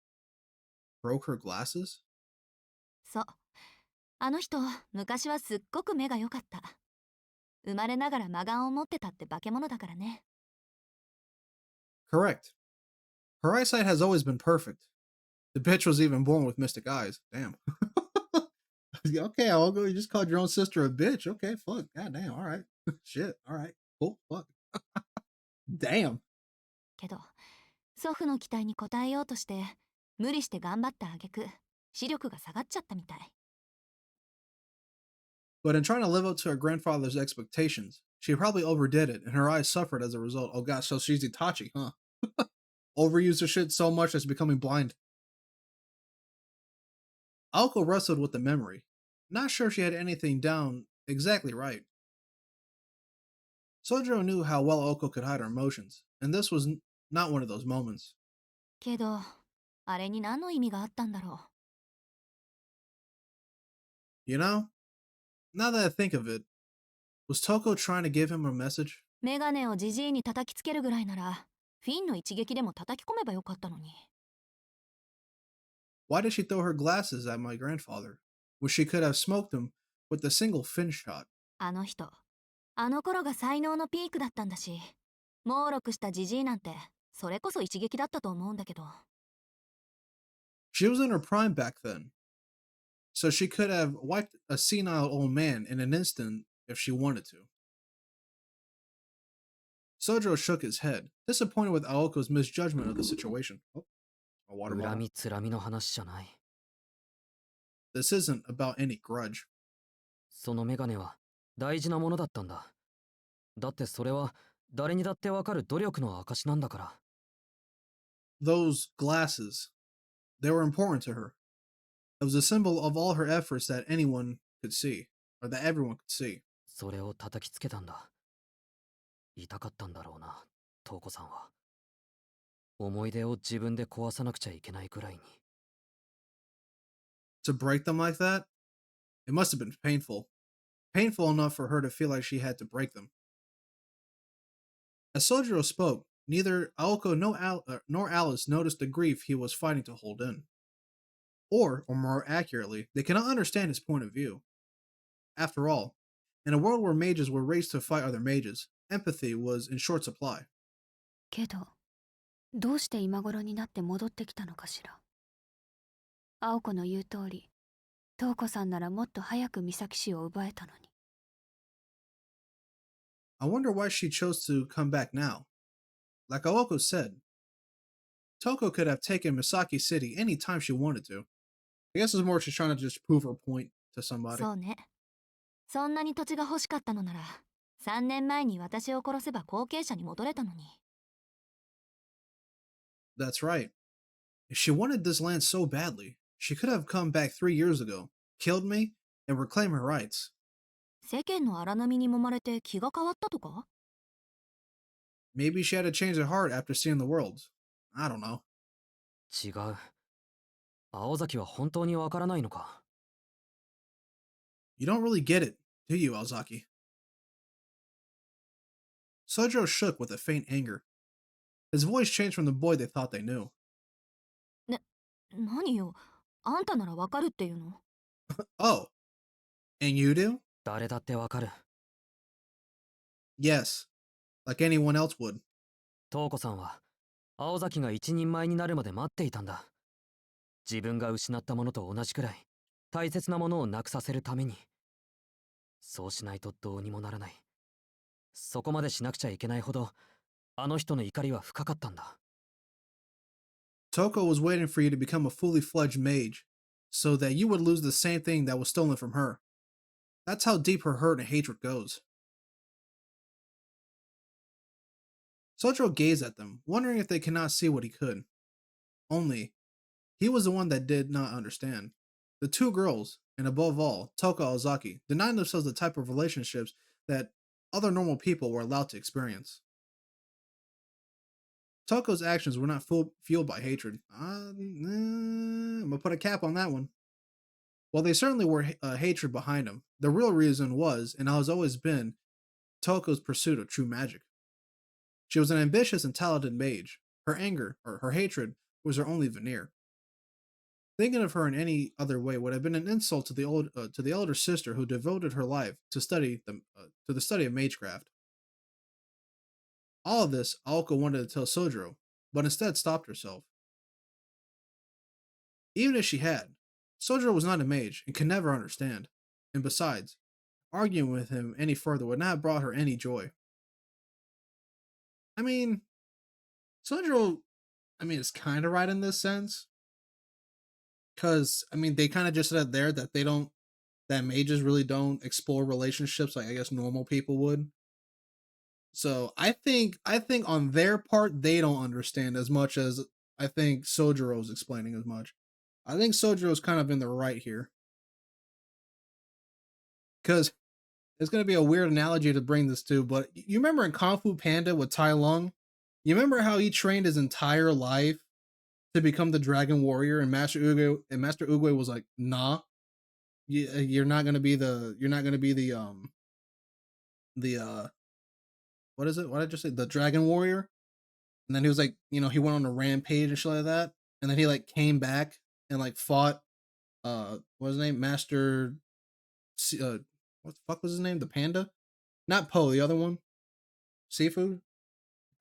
broke her glasses? そう。あの人、昔はすっごく目が良かった。生まれながら魔眼を持ってたって化け物だからね。 Correct. Her eyesight has always been perfect. The bitch was even born with mystic eyes. Damn. Okay, I'll go. You just called your own sister a bitch. Okay, fuck. God damn. All right. Shit. All right. Cool. Fuck. Damn. けど、祖父の期待に応えようとして、無理して頑張った挙句、視力が下がっちゃったみたい。 But in trying to live up to her grandfather's expectations, she probably overdid it, and her eyes suffered as a result. Oh gosh, so she's Itachi, huh? Overused her shit so much as becoming blind. Aoko wrestled with the memory, not sure she had anything down exactly right. Sojo knew how well Aoko could hide her emotions, and this was not one of those moments. けど、あれに何の意味があったんだろ You know? Now that I think of it, was Toko trying to give him a message? う。メガネをジジイに叩きつけるぐらいなら、フィンの一撃でも叩き込めばよかったのに。 Why did she throw her glasses at my grandfather, when she could have smoked him with a single fin shot? あの人、あの頃が才能のピークだったんだし、猛録したジジイなんて、それこそ一撃だったと思うんだけど。 She was in her prime back then, so she could have wiped a senile old man in an instant if she wanted to. Sojo shook his head, disappointed with Aoko's misjudgment of the situation. Oh, a water 恨 bottle. みつらみの話じゃない。 This isn't about any grudge. そのメガネは大事なものだったんだ。だってそれは誰にだってわかる努力の証なんだから。 Those glasses, they were important to her. It was a symbol of all her efforts that anyone could see, or that everyone could see. それを叩きつけたんだ。痛かったんだろうな、トウコさんは。思い出を自分で壊さなくちゃいけないくらいに。 To break them like that, it must have been painful. Painful enough for her to feel like she had to break them. As Sojiro spoke, neither Aoko nor Alice noticed the grief he was fighting to hold in. Or more accurately, they cannot understand his point of view. After all, in a world where mages were raised to fight other mages, empathy was in short supply. けど、どうして今頃になって戻ってきたのかしら。青子の言う通り、東子さんならもっと早く美咲氏を奪えたのに。I wonder why she chose to come back now. Like Aoko said, Toko could have taken Misaki City any time she wanted to. I guess it's more she's trying to just prove her point to somebody. そうね。そんなに土地が欲しかったのなら、3年前に私を殺せば後継者に戻れたのに。That's right. If she wanted this land so badly, she could have come back 3 years ago, killed me, and reclaimed her rights. 世間の荒波に揉まれて気が変わったとか？ Maybe she had to change her heart after seeing the world. I don't know. 違う。青崎は本当にわからないのか。You don't really get it, do you, Alzaki? Sojiro shook with a faint anger. His voice changed from the boy they thought they knew. 何よ、あんたならわかるっていうの？ Oh, and you do? 誰だってわかる。Yes, like anyone else would. 東子さんは青崎が一人前になるまで待っていたんだ。自分が失ったものと同じくらい大切なものをなくさせるために。そうしないとどうにもならない。そこまでしなくちゃいけないほどあの人の怒りは深かったんだ。Toko was waiting for you to become a fully fledged mage, so that you would lose the same thing that was stolen from her. That's how deep her hurt and hatred goes. Sojiro gazed at them, wondering if they cannot see what he could. Only, he was the one that did not understand. The two girls, and above all, Toko Ozaki, denied themselves the type of relationships that other normal people were allowed to experience. Toko's actions were not fueled by hatred. I'm gonna put a cap on that one. While they certainly were hatred behind him, the real reason was, and has always been, Toko's pursuit of true magic. She was an ambitious and talented mage. Her anger, or her hatred, was her only veneer. Thinking of her in any other way would have been an insult to the elder sister who devoted her life to the study of magecraft. All of this Aoko wanted to tell Sojiro, but instead stopped herself. Even if she had, Sojiro was not a mage and could never understand. And besides, arguing with him any further would not have brought her any joy. I mean, Sojiro, is kind of right in this sense. Because, they kind of just said there that that mages really don't explore relationships like I guess normal people would. So I think on their part they don't understand as much as I think Sojiro's explaining as much. I think Sojiro's kind of in the right here. Because it's going to be a weird analogy to bring this to, but you remember in Kung Fu Panda with Tai Lung? You remember how he trained his entire life to become the Dragon Warrior, and Master Oogway was like, "Nah, you're not gonna be the what is it? What did I just say? The Dragon Warrior." And then he was like, he went on a rampage and shit like that, and then he like came back and like fought what was his name? Master what the fuck was his name? The panda? Not Poe, the other one. Seafood?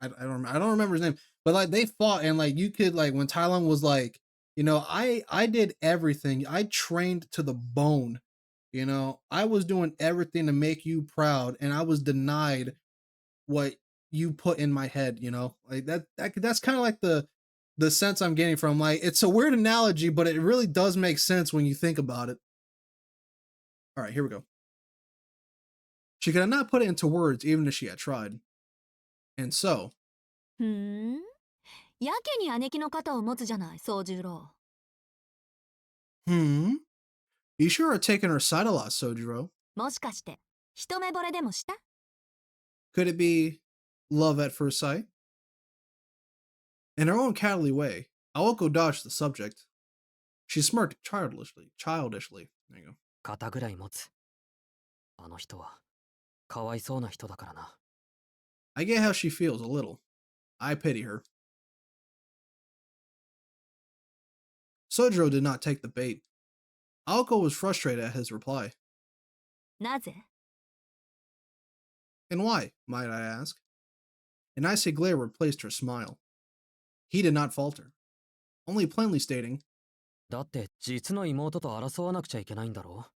I don't remember his name. But like they fought, and like you could like when Tai Lung was like, I did everything. I trained to the bone. I was doing everything to make you proud, and I was denied what you put in my head, like that's kind of like the sense I'm getting from, like, it's a weird analogy, but it really does make sense when you think about it. All right, here we go. She could not put it into words even if she had tried. And so, ふーん。やけに姉貴の肩を持つじゃない、宗十郎。you sure are taking her side a lot, Sojiro. もしかして、一目惚れでもした？ Could it be love at first sight? In her own catty way, Aoko dodged the subject. She smirked childishly. There you go. 肩ぐらい持つ。あの人はかわいそうな人だからな。I get how she feels a little. I pity her. Sojiro did not take the bait. Aoko was frustrated at his reply. なぜ？ And why, might I ask? An icy glare replaced her smile. He did not falter, only plainly stating, だって実の妹と争わなくちゃいけないんだろ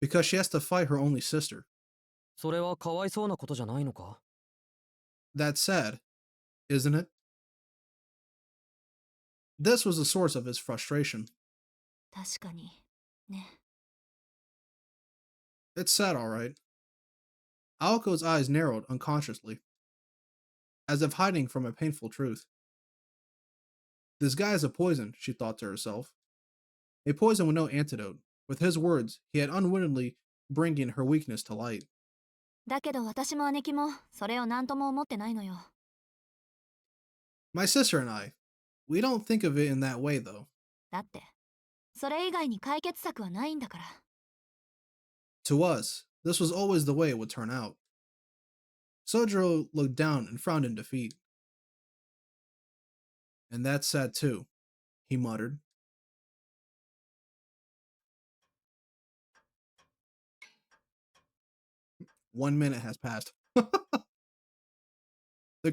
because she has to fight her only sister. それはかわいそうなことじゃないのか That's sad, isn't it? This was the source of his frustration. 確かに。ね。 It's sad, all right. Aoko's eyes narrowed unconsciously, as if hiding from a painful truth. This guy is a poison, she thought to herself. A poison with no antidote. With his words, he had unwittingly bringing her weakness to light. だけど私も姉貴もそれを何とも思ってないのよ。 My sister and I, we don't think of it in that way, though. だって、それ以外に解決策はないんだから。 To us, this was always the way it would turn out. Sojiro looked down and frowned in defeat. And that's sad too, he muttered. One minute has passed. The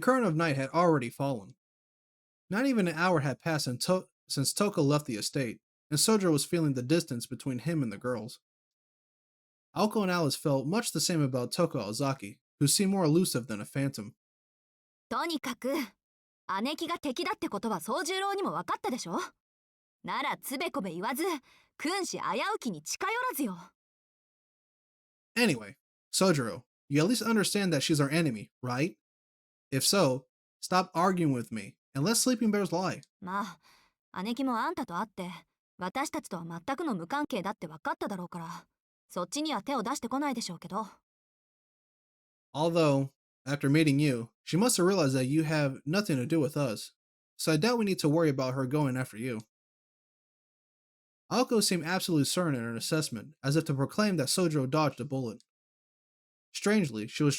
current of night had already fallen. Not even an hour had passed since Toko left the estate, and Sojiro was feeling the distance between him and the girls. Aoko and Alice felt much the same about Toko Ozaki, who seemed more elusive than a phantom. とにかく、姉貴が敵だってことは宗十郎にも分かったでしょ？ならつべこべ言わず、君子危うきに近寄らずよ。 Anyway, Sojiro, you at least understand that she's our enemy, right? If so, stop arguing with me, and let sleeping bears lie. まあ、姉貴もあんたと会って、私たちとは全くの無関係だって分かっただろうから、そっちには手を出してこないでしょうけど。 Although, after meeting you, she must have realized that you have nothing to do with us, so I doubt we need to worry about her going after you. Aoko seemed absolutely certain in her assessment, as if to proclaim that Sojiro dodged a bullet. Strangely, she was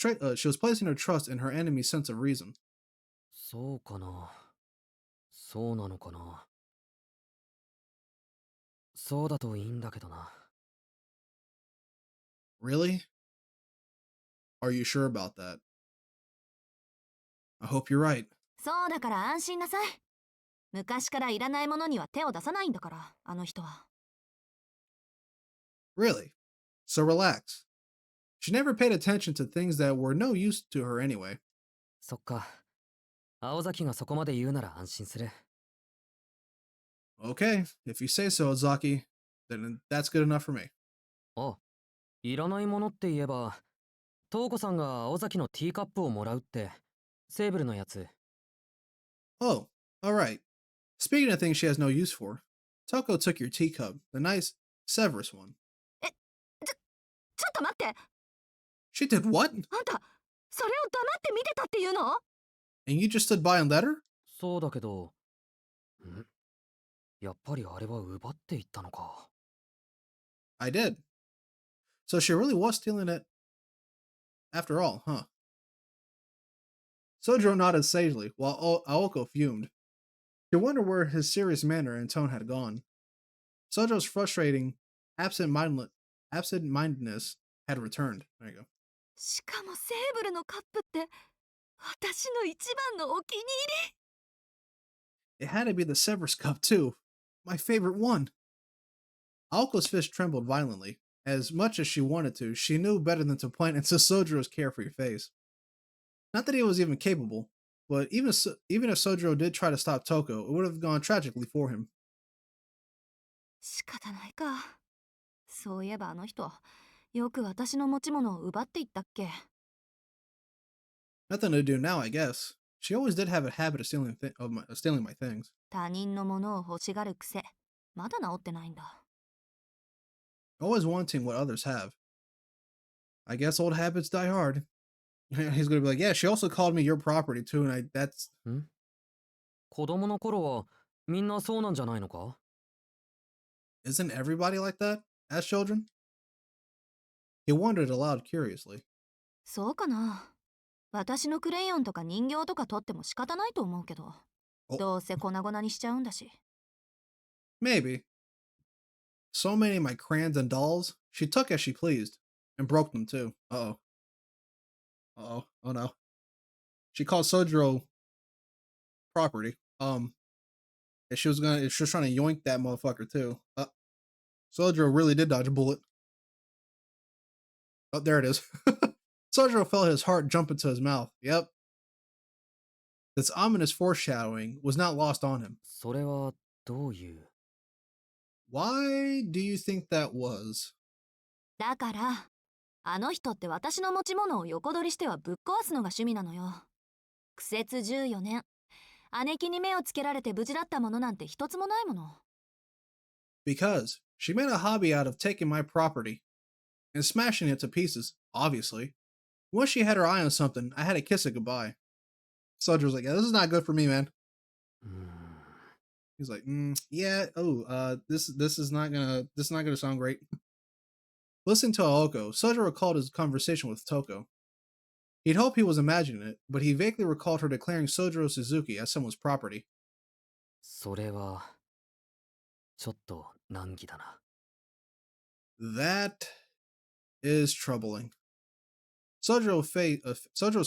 placing her trust in her enemy's sense of reason. そうかなそうなのかなそうだといいんだけどな Really? Are you sure about that? I hope you're right. そうだから安心なさい。昔からいらないものには手を出さないんだから、あの人は。 Really? So relax. She never paid attention to things that were no use to her anyway. そっか青崎がそこまで言うなら安心する Okay, if you say so, Ozaki, then that's good enough for me. あいらないものって言えば瞳子さんが青崎のティーカップをもらうってセーブルのやつ Oh, alright. Speaking of things she has no use for, Toko took your teacup, the nice Severus one. ちょっと待って、 She did what? あんた、それを黙って見てたっていうの？ And you just stood by and let her? そうだけどんやっぱりあれは奪っていったのか I did. So she really was stealing it after all, huh? Sojiro nodded sagely, while Aoko fumed. She wondered where his serious manner and tone had gone. Sojiro's frustrating absent-mindedness had returned. There you go. しかもセーブルのカップって私の一番のお気に入り。 It had to be the Severus cup, too. My favorite one. Aoko's fist trembled violently. As much as she wanted to, she knew better than to point into Sojiro's carefree face. Not that he was even capable, but even if Sojiro did try to stop Toko, it would have gone tragically for him. 仕方ないか。そういえばあの人、よく私の持ち物を奪っていったっけ。 Nothing to do now, I guess. She always did have a habit of stealing my things. 他人のものを欲しがる癖、まだ治ってないんだ。 Always wanting what others have. I guess old habits die hard. He's gonna be like, yeah, she also called me your property too, and that's... 子供の頃はみんなそうなんじゃないのか Isn't everybody like that as children? He wondered aloud curiously. そうかな。私のクレヨンとか人形とか取っても仕方ないと思うけど。Oh. どうせ粉々にしちゃうんだし。 Maybe. So many of my crayons and dolls, she took as she pleased. And broke them too. Uh-oh. Uh-oh. Oh no. She called Sojiro property. And she was trying to yoink that motherfucker too. Sojiro really did dodge a bullet. Oh, there it is. Sojiro felt his heart jump into his mouth. Yep. This ominous foreshadowing was not lost on him. それはどういう。 Why do you think that was? だから、あの人って私の持ち物を横取りしてはぶっ壊すのが趣味なのよ。苦節14年。姉貴に目をつけられて無事だったものなんて一つもないもの。Because she made a hobby out of taking my property and smashing it to pieces, obviously. Once she had her eye on something, I had to kiss it goodbye. Soldier's like, yeah, this is not good for me, man. うーん He's like, yeah, this is not gonna sound great. Listening to Aoko, Sojiro recalled his conversation with Toko. He'd hoped he was imagining it, but he vaguely recalled her declaring Sojiro Suzuki as someone's property. それはちょっと難儀だな。 That is troubling. Sojiro's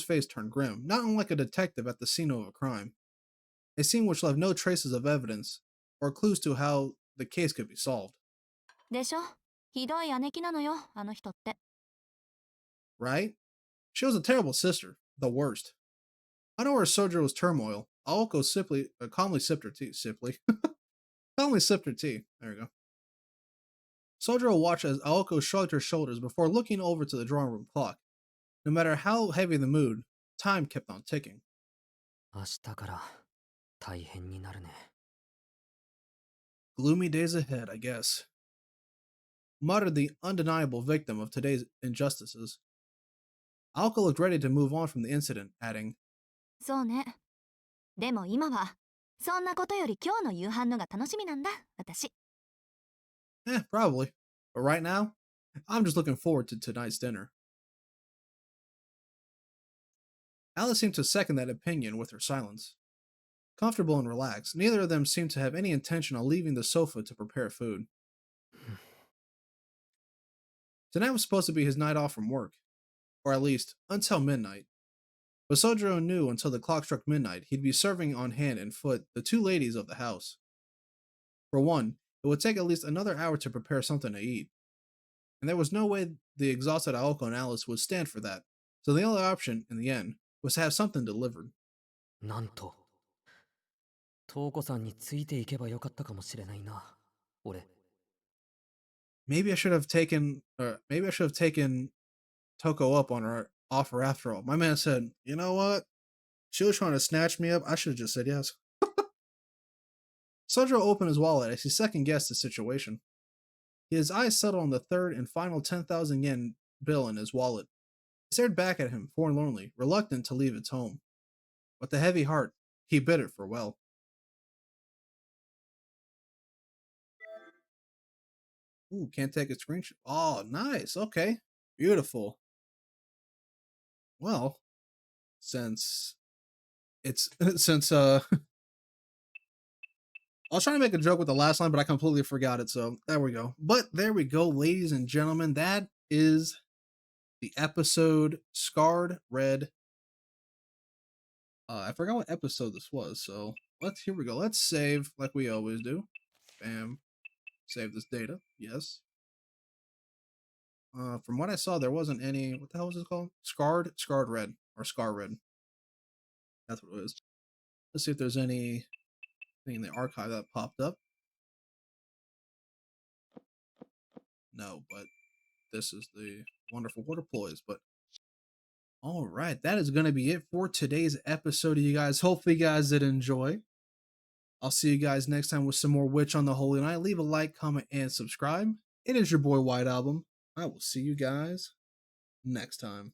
face turned grim, not unlike a detective at the scene of a crime. A scene which left no traces of evidence or clues to how the case could be solved. でしょ？ひどい姉貴なのよ、あの人って。 Right? She was a terrible sister, the worst. Unaware of Sojiro's turmoil, Aoko calmly sipped her tea. Calmly sipped her tea. There we go. Sojiro watched as Aoko shrugged her shoulders before looking over to the drawing room clock. No matter how heavy the mood, time kept on ticking. 明日から大変になるね。 Gloomy days ahead, I guess. Muttered the undeniable victim of today's injustices. Aoko looked ready to move on from the incident, adding, そうね。でも今は、そんなことより今日の夕飯のが楽しみなんだ、私。probably. But right now, I'm just looking forward to tonight's dinner. Alice seemed to second that opinion with her silence. Comfortable and relaxed, neither of them seemed to have any intention of leaving the sofa to prepare food. Tonight was supposed to be his night off from work, or at least until midnight. But Sojiro knew until the clock struck midnight he'd be serving on hand and foot the two ladies of the house. For one, it would take at least another hour to prepare something to eat, and there was no way the exhausted Aoko and Alice would stand for that, so the only option, in the end, was to have something delivered. なんと瞳子さんについていけばよかったかもしれないな。俺。 Maybe I should have taken Toko up on her offer after all. My man said, you know what? She was trying to snatch me up. I should have just said yes. Sojiro opened his wallet as he second-guessed the situation. His eyes settled on the third and final 10,000 yen bill in his wallet. It stared back at him forlornly, reluctant to leave its home. With a heavy heart, he bid it farewell. Ooh, can't take a screenshot. Oh, nice. Okay. Beautiful. Well, since I was trying to make a joke with the last line, but I completely forgot it, so there we go. But there we go, ladies and gentlemen. That is the episode Scarred Red. I forgot what episode this was, so here we go. Let's save like we always do. Bam. Save this data. Yes. From what I saw, there wasn't any. What the hell was it called? Scarred Red or Scar Red. That's what it was. Let's see if there's anything in the archive that popped up. No, but this is the wonderful water ploys. But all right, that is going to be it for today's episode, you guys. Hopefully, you guys did enjoy. I'll see you guys next time with some more Witch on the Holy Night. Leave a like, comment, and subscribe. It is your boy White Album. I will see you guys next time.